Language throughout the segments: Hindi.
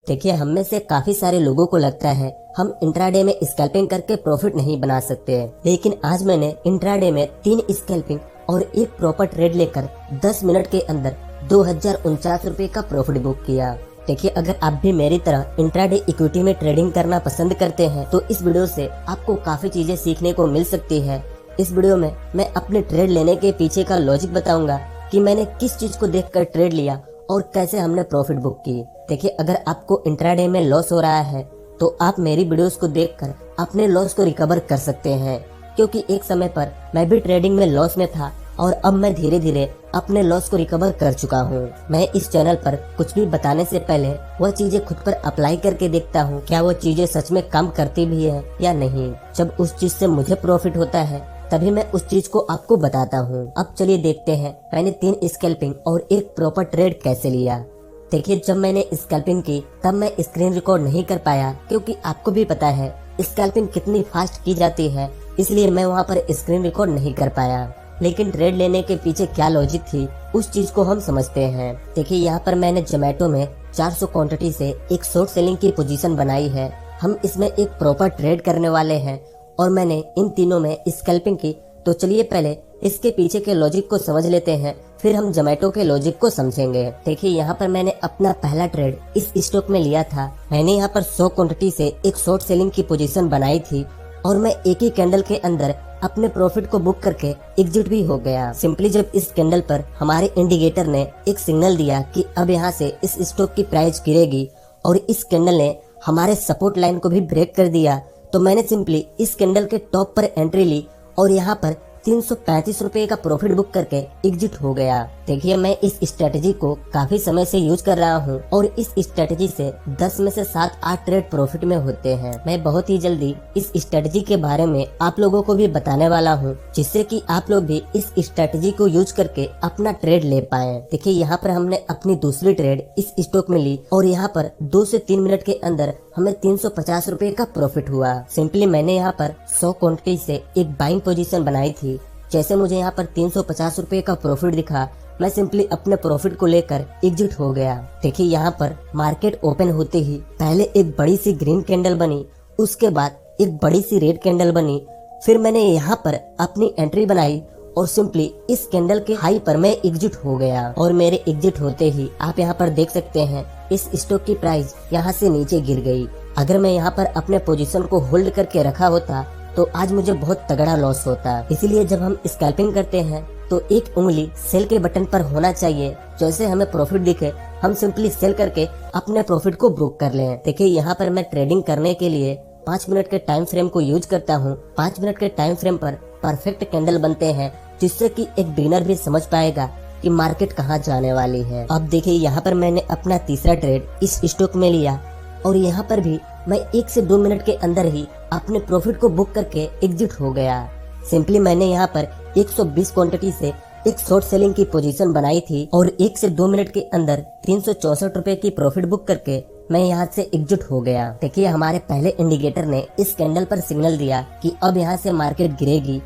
देखिए, हम में से काफी सारे लोगों को लगता है हम इंट्राडे में स्कैल्पिंग करके प्रॉफिट नहीं बना सकते हैं, लेकिन आज मैंने इंट्राडे में 3 स्कैल्पिंग और एक प्रॉपर ट्रेड लेकर 10 मिनट के अंदर 2049 रुपए का प्रॉफिट बुक किया। देखिए, अगर आप भी मेरी तरह इंट्राडे इक्विटी में ट्रेडिंग करना पसंद करते हैं तो इस वीडियो से आपको काफी चीजें सीखने को मिल सकती है। इस वीडियो में मैं अपने ट्रेड लेने के पीछे का लॉजिक बताऊंगा कि मैंने किस चीज को देखकर ट्रेड लिया और कैसे हमने प्रॉफिट बुक की। देखिए, अगर आपको इंट्राडे में लॉस हो रहा है तो आप मेरी वीडियोस को देखकर अपने लॉस को रिकवर कर सकते हैं, क्योंकि एक समय पर मैं भी ट्रेडिंग में लॉस में था और अब मैं धीरे धीरे अपने लॉस को रिकवर कर चुका हूँ। मैं इस चैनल पर कुछ भी बताने से पहले वह चीजें खुद पर अप्लाई करके देखता हूँ क्या वो चीजें सच में काम करती भी है या नहीं। जब उस चीज से मुझे प्रॉफिट होता है तभी मैं उस चीज को आपको बताता हूँ। अब चलिए देखते हैं मैंने 3 स्कैल्पिंग और एक प्रॉपर ट्रेड कैसे लिया। देखिए, जब मैंने स्कैल्पिंग की तब मैं स्क्रीन रिकॉर्ड नहीं कर पाया, क्योंकि आपको भी पता है स्कैल्पिंग कितनी फास्ट की जाती है, इसलिए मैं वहाँ पर स्क्रीन रिकॉर्ड नहीं कर पाया। लेकिन ट्रेड लेने के पीछे क्या लॉजिक थी उस चीज को हम समझते हैं। देखिए, यहाँ पर मैंने जोमेटो में 400 क्वांटिटी से एक शॉर्ट सेलिंग की पोजीशन बनाई है। हम इसमें एक प्रॉपर ट्रेड करने वाले हैं और मैंने इन तीनों में स्कैल्पिंग की। तो चलिए पहले इसके पीछे के लॉजिक को समझ लेते हैं, फिर हम जोमेटो के लॉजिक को समझेंगे। देखिए, यहाँ पर मैंने अपना पहला ट्रेड इस स्टॉक में लिया था। मैंने यहाँ पर 100 क्वांटिटी से एक शॉर्ट सेलिंग की पोजीशन बनाई थी और मैं एक ही कैंडल के अंदर अपने प्रॉफिट को बुक करके एग्जिट भी हो गया। सिंपली जब इस कैंडल पर हमारे इंडिकेटर ने एक सिग्नल दिया कि अब यहाँ से इस स्टॉक की प्राइस गिरेगी और इस कैंडल ने हमारे सपोर्ट लाइन को भी ब्रेक कर दिया, तो मैंने सिंपली इस कैंडल के टॉप पर एंट्री ली और यहाँ पर 335 रुपए का प्रॉफिट बुक करके एग्जिट हो गया। देखिए, मैं इस स्ट्रेटेजी को काफी समय से यूज कर रहा हूँ और इस स्ट्रेटेजी से 10 में से 7-8 ट्रेड प्रॉफिट में होते हैं। मैं बहुत ही जल्दी इस स्ट्रेटेजी के बारे में आप लोगों को भी बताने वाला हूँ, जिससे कि आप लोग भी इस स्ट्रेटेजी को यूज करके अपना ट्रेड ले पाए। देखिए, यहाँ पर हमने अपनी दूसरी ट्रेड इस स्टॉक में ली और यहाँ पर 2 से 3 मिनट के अंदर हमें 350 रुपए का प्रॉफिट हुआ। सिंपली मैंने यहाँ पर 100 क्वांटिटी से एक बाइंग पोजीशन बनाई थी। जैसे मुझे यहाँ पर 350 रुपए का प्रॉफिट दिखा, मैं सिंपली अपने प्रॉफिट को लेकर एग्जिट हो गया। देखिए, यहाँ पर मार्केट ओपन होते ही पहले एक बड़ी सी ग्रीन कैंडल बनी, उसके बाद एक बड़ी सी रेड कैंडल बनी। फिर मैंने यहाँ पर अपनी एंट्री बनाई और सिंपली इस कैंडल के हाई पर मैं एग्जिट हो गया। और मेरे एग्जिट होते ही आप यहाँ पर देख सकते हैं इस स्टॉक की प्राइस यहाँ से नीचे गिर गई। अगर मैं यहाँ पर अपने पोजीशन को होल्ड करके रखा होता तो आज मुझे बहुत तगड़ा लॉस होता। इसीलिए जब हम स्कैल्पिंग करते हैं तो एक उंगली सेल के बटन पर होना चाहिए। जैसे हमें प्रॉफिट दिखे हम सिंपली सेल करके अपने प्रॉफिट को बुक कर लें। देखिए, यहाँ पर मैं ट्रेडिंग करने के लिए 5 मिनट के टाइम फ्रेम को यूज करता हूँ। 5 मिनट के टाइम फ्रेम पर परफेक्ट कैंडल बनते हैं, जिससे कि एक बिगिनर भी समझ पाएगा कि मार्केट कहाँ जाने वाली है। अब देखिए, यहाँ पर मैंने अपना तीसरा ट्रेड इस स्टॉक में लिया और यहाँ पर भी मैं 1 से 2 मिनट के अंदर ही अपने प्रॉफिट को बुक करके एग्जिट हो गया। सिंपली मैंने यहाँ पर 120 क्वांटिटी से एक शॉर्ट सेलिंग की पोजीशन बनाई थी और 1 से 2 मिनट के अंदर 364 रुपए की प्रॉफिट बुक करके मैं यहाँ से एग्जिट हो गया। देखिए, हमारे पहले इंडिकेटर ने इस कैंडल पर सिग्नल दिया कि अब यहाँ से मार्केट गिरेगी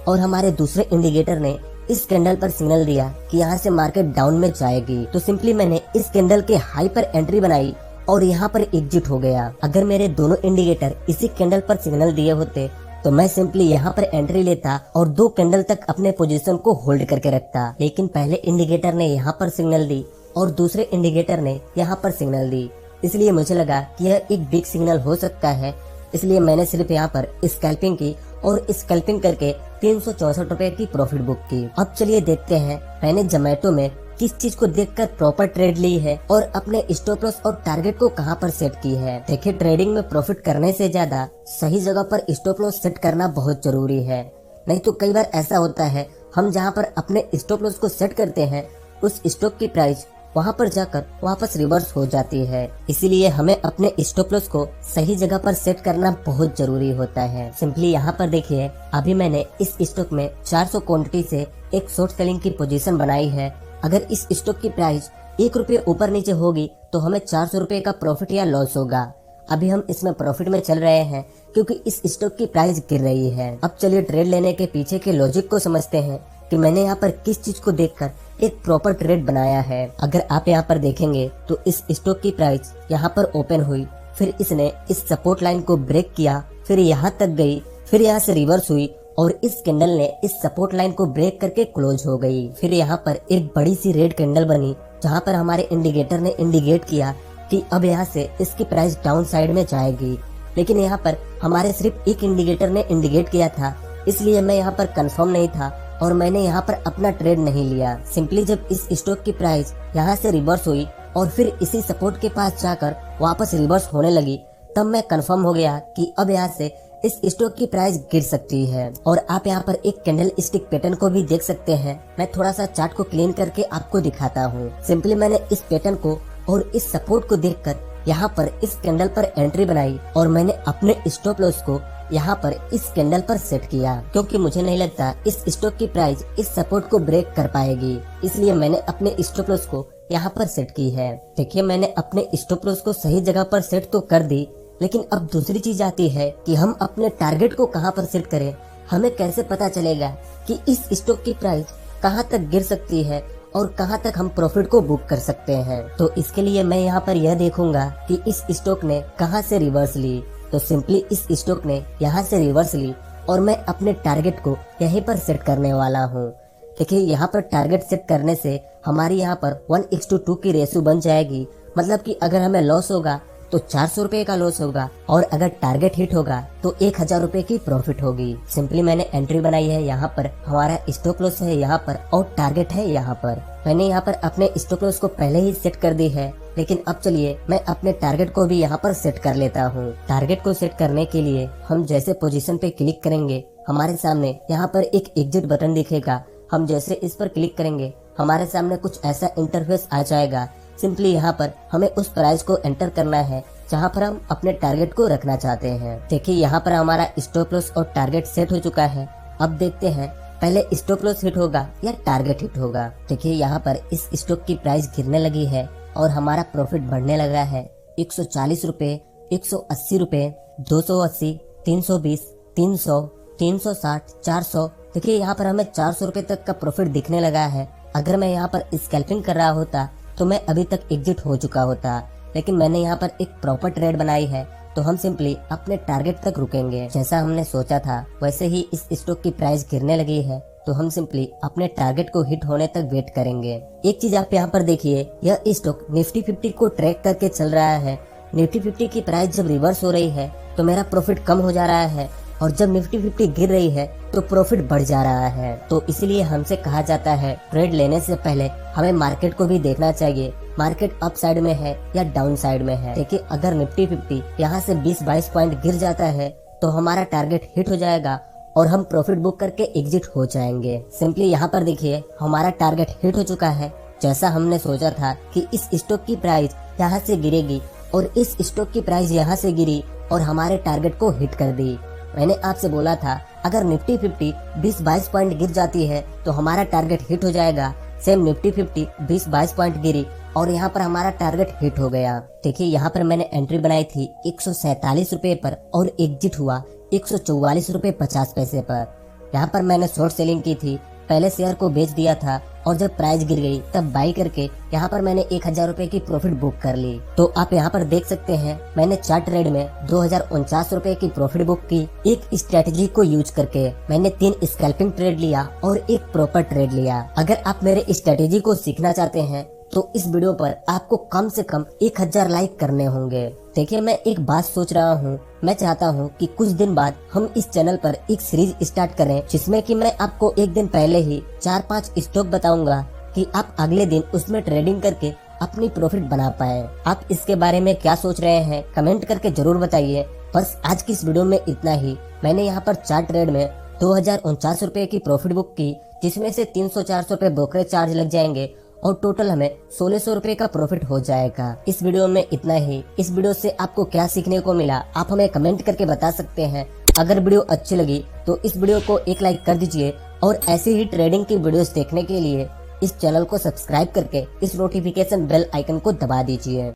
और हमारे दूसरे इंडिकेटर ने इस कैंडल पर सिग्नल दिया कि यहाँ से मार्केट डाउन में जाएगी। तो सिंपली मैंने इस कैंडल के हाई पर एंट्री बनाई और यहाँ पर एग्जिट हो गया। अगर मेरे दोनों इंडिकेटर इसी कैंडल पर सिग्नल दिए होते तो मैं सिंपली यहाँ पर एंट्री लेता और 2 कैंडल तक अपने पोजीशन को होल्ड करके रखता। लेकिन पहले इंडिकेटर ने यहाँ पर सिग्नल दी और दूसरे इंडिकेटर ने यहाँ पर सिग्नल दी, इसलिए मुझे लगा कि यह एक बिग सिग्नल हो सकता है। इसलिए मैंने सिर्फ यहाँ पर स्कैल्पिंग की और स्कैल्पिंग करके 364 रुपए की प्रॉफिट बुक की। अब चलिए देखते हैं मैंने जोमेटो में किस चीज को देखकर प्रॉपर ट्रेड ली है और अपने स्टॉप लॉस और टारगेट को कहां पर सेट की है। देखिए, ट्रेडिंग में प्रॉफिट करने से ज्यादा सही जगह पर स्टॉप लॉस सेट करना बहुत जरूरी है। नहीं तो कई बार ऐसा होता है हम जहां पर अपने स्टॉप लॉस को सेट करते हैं उस स्टॉक की प्राइस वहां पर जाकर वापस रिवर्स हो जाती है। इसीलिए हमें अपने स्टॉप लॉस को सही जगह पर सेट करना बहुत जरूरी होता है। सिंपली यहाँ पर देखिए, अभी मैंने इस स्टॉक में 400 क्वांटिटी से एक शॉर्ट सेलिंग की पोजीशन बनाई है। अगर इस स्टॉक की प्राइस 1 रुपये ऊपर नीचे होगी तो हमें 400 रुपए का प्रॉफिट या लॉस होगा। अभी हम इसमें प्रॉफिट में चल रहे हैं क्योंकि इस स्टॉक की प्राइस गिर रही है। अब चलिए ट्रेड लेने के पीछे के लॉजिक को समझते हैं कि मैंने यहाँ पर किस चीज को देखकर एक प्रॉपर ट्रेड बनाया है। अगर आप यहाँ पर देखेंगे तो इस स्टॉक की प्राइस यहाँ पर ओपन हुई, फिर इसने इस सपोर्ट लाइन को ब्रेक किया, फिर यहाँ तक गई, फिर यहाँ से रिवर्स हुई और इस कैंडल ने इस सपोर्ट लाइन को ब्रेक करके क्लोज हो गई। फिर यहाँ पर एक बड़ी सी रेड कैंडल बनी, जहाँ पर हमारे इंडिकेटर ने इंडिकेट किया कि अब यहाँ से इसकी प्राइस डाउन साइड में जाएगी। लेकिन यहाँ पर हमारे सिर्फ एक इंडिकेटर ने इंडिकेट किया था, इसलिए मैं यहाँ पर कंफर्म नहीं था और मैंने यहाँ पर अपना ट्रेड नहीं लिया। सिंपली जब इस स्टॉक की प्राइस यहाँ से रिवर्स हुई और फिर इसी सपोर्ट के पास जाकर वापस रिवर्स होने लगी, तब मैं कंफर्म हो गया कि अब यहाँ से इस स्टॉक की प्राइस गिर सकती है। और आप यहाँ पर एक कैंडल स्टिक पैटर्न को भी देख सकते हैं। मैं थोड़ा सा चार्ट को क्लीन करके आपको दिखाता हूँ। सिंपली मैंने इस पैटर्न को और इस सपोर्ट को देखकर यहाँ पर इस कैंडल पर एंट्री बनाई और मैंने अपने स्टॉप लॉस को यहाँ पर इस कैंडल पर सेट किया, क्योंकि मुझे नहीं लगता इस स्टॉक की प्राइस इस सपोर्ट को ब्रेक कर पाएगी। इसलिए मैंने अपने स्टॉप लॉस को यहाँ पर सेट की है। देखिए, मैंने अपने स्टॉप लॉस को सही जगह पर सेट तो कर दी, लेकिन अब दूसरी चीज आती है कि हम अपने टारगेट को कहाँ पर सेट करें। हमें कैसे पता चलेगा कि इस स्टॉक की प्राइस कहाँ तक गिर सकती है और कहाँ तक हम प्रॉफिट को बुक कर सकते हैं। तो इसके लिए मैं यहाँ पर यह देखूंगा कि इस स्टॉक ने कहाँ से रिवर्स ली। तो सिंपली इस स्टॉक ने यहाँ से रिवर्स ली और मैं अपने टारगेट को यहीं पर सेट करने वाला हूँ। देखिए, यहाँ पर टारगेट सेट करने से हमारी यहाँ पर 1:2 की रेशियो बन जाएगी। मतलब कि अगर हमें लॉस होगा तो 400 रुपए का लॉस होगा और अगर टारगेट हिट होगा तो 1000 रुपए की प्रॉफिट होगी। सिंपली मैंने एंट्री बनाई है, यहाँ पर हमारा स्टॉप लॉस है यहाँ पर और टारगेट है यहाँ पर। मैंने यहाँ पर अपने स्टॉप लॉस को पहले ही सेट कर दी है, लेकिन अब चलिए मैं अपने टारगेट को भी यहाँ पर सेट कर लेता हूँ। टारगेट को सेट करने के लिए हम जैसे पोजीशन पे क्लिक करेंगे, हमारे सामने यहाँ पर एक एग्जिट बटन दिखेगा। हम जैसे इस पर क्लिक करेंगे, हमारे सामने कुछ ऐसा इंटरफेस आ जाएगा। सिंपली यहाँ पर हमें उस प्राइस को एंटर करना है जहाँ पर हम अपने टारगेट को रखना चाहते हैं। देखिए, यहाँ पर हमारा स्टॉप लॉस और टारगेट सेट हो चुका है। अब देखते हैं पहले स्टॉप लॉस हिट होगा या टारगेट हिट होगा। देखिए, यहाँ पर इस स्टॉक की प्राइस गिरने लगी है और हमारा प्रॉफिट बढ़ने लगा है। 140 रुपए, 180 रुपए, 280, 320, 300, 360, 400। देखिए, यहाँ पर हमें 400 रुपए तक का प्रॉफिट दिखने लगा है। अगर मैं यहाँ पर स्कैल्पिंग कर रहा होता तो मैं अभी तक एग्जिट हो चुका होता, लेकिन मैंने यहाँ पर एक प्रॉपर ट्रेड बनाई है, तो हम सिंपली अपने टारगेट तक रुकेंगे। जैसा हमने सोचा था वैसे ही इस स्टॉक की प्राइस गिरने लगी है, तो हम सिंपली अपने टारगेट को हिट होने तक वेट करेंगे। एक चीज आप यहाँ पर देखिए, यह स्टॉक निफ्टी 50 को ट्रैक करके चल रहा है। निफ्टी 50 की प्राइस जब रिवर्स हो रही है तो मेरा प्रॉफिट कम हो जा रहा है और जब निफ्टी 50 गिर रही है तो प्रॉफिट बढ़ जा रहा है। तो इसीलिए हमसे कहा जाता है ट्रेड लेने से पहले हमें मार्केट को भी देखना चाहिए, मार्केट अप साइड में है या डाउन साइड में है। देखिए, अगर निफ्टी 50 यहाँ से 20-22 पॉइंट गिर जाता है तो हमारा टारगेट हिट हो जाएगा और हम प्रॉफिट बुक करके एग्जिट हो जाएंगे। सिंपली यहाँ पर देखिए, हमारा टारगेट हिट हो चुका है। जैसा हमने सोचा था कि इस स्टॉक की प्राइस यहाँ से गिरेगी और इस स्टॉक की प्राइस यहाँ से गिरी और हमारे टारगेट को हिट कर दी। मैंने आपसे बोला था अगर निफ्टी 50 20-22 पॉइंट गिर जाती है तो हमारा टारगेट हिट हो जाएगा। सेम निफ्टी 50 20-22 पॉइंट गिरी और यहाँ पर हमारा टारगेट हिट हो गया। देखिए, यहाँ पर मैंने एंट्री बनाई थी 147 रुपए पर और एग्जिट हुआ 144 रुपए 50 पैसे पर। यहाँ पर मैंने शॉर्ट सेलिंग की थी, पहले शेयर को बेच दिया था और जब प्राइस गिर गई तब बाई करके यहाँ पर मैंने 1000 रुपए की प्रॉफिट बुक कर ली। तो आप यहाँ पर देख सकते हैं मैंने 4 ट्रेड में 2049 रुपए की प्रॉफिट बुक की। एक स्ट्रेटेजी को यूज करके मैंने 3 स्कैल्पिंग ट्रेड लिया और एक प्रॉपर ट्रेड लिया। अगर आप मेरे स्ट्रेटेजी को सीखना चाहते हैं तो इस वीडियो पर आपको कम से कम 1000 लाइक करने होंगे। देखिए, मैं एक बात सोच रहा हूँ, मैं चाहता हूँ कि कुछ दिन बाद हम इस चैनल पर एक सीरीज स्टार्ट करें जिसमें कि मैं आपको एक दिन पहले ही 4-5 स्टॉक बताऊंगा कि आप अगले दिन उसमें ट्रेडिंग करके अपनी प्रॉफिट बना पाए। आप इसके बारे में क्या सोच रहे हैं कमेंट करके जरूर बताइए। बस आज की इस वीडियो में इतना ही। मैंने यहाँ पर 4 ट्रेड में 2049 रुपए की प्रॉफिट बुक की, जिसमें से 300-400 रुपए ब्रोकरेज चार्ज लग जाएंगे और टोटल हमें 1600 रुपए का प्रॉफिट हो जाएगा। इस वीडियो में इतना ही। इस वीडियो से आपको क्या सीखने को मिला आप हमें कमेंट करके बता सकते हैं। अगर वीडियो अच्छी लगी तो इस वीडियो को एक लाइक कर दीजिए और ऐसे ही ट्रेडिंग की वीडियोस देखने के लिए इस चैनल को सब्सक्राइब करके इस नोटिफिकेशन बेल आइकन को दबा दीजिए।